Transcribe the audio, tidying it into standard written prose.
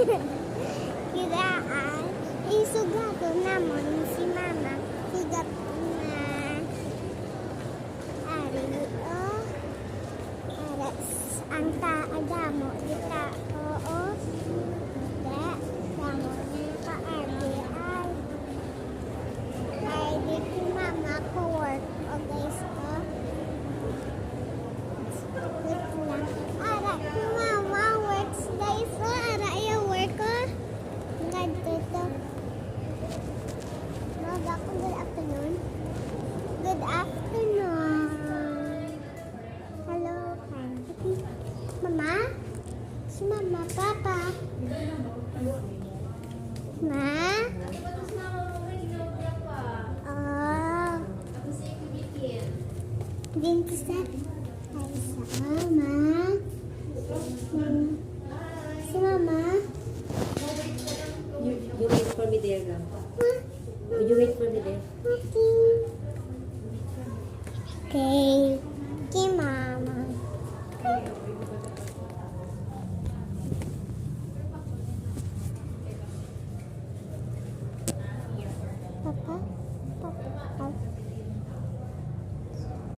Kiraan, isugado namon si mama. Sugat na ari aras ang taadamo dita oo. Da damo na kaagi ay dito mama ko work o guys ko. Wait lang. Ara mama works guys ko. Ara yung work ko. Ganito to. Good afternoon. Good afternoon. Hello. Mama? Si mama, papa? Ma? Oh. Dito sa ay sa mama. Si mama? You wait for me there, lang. You wait for me there. Okay.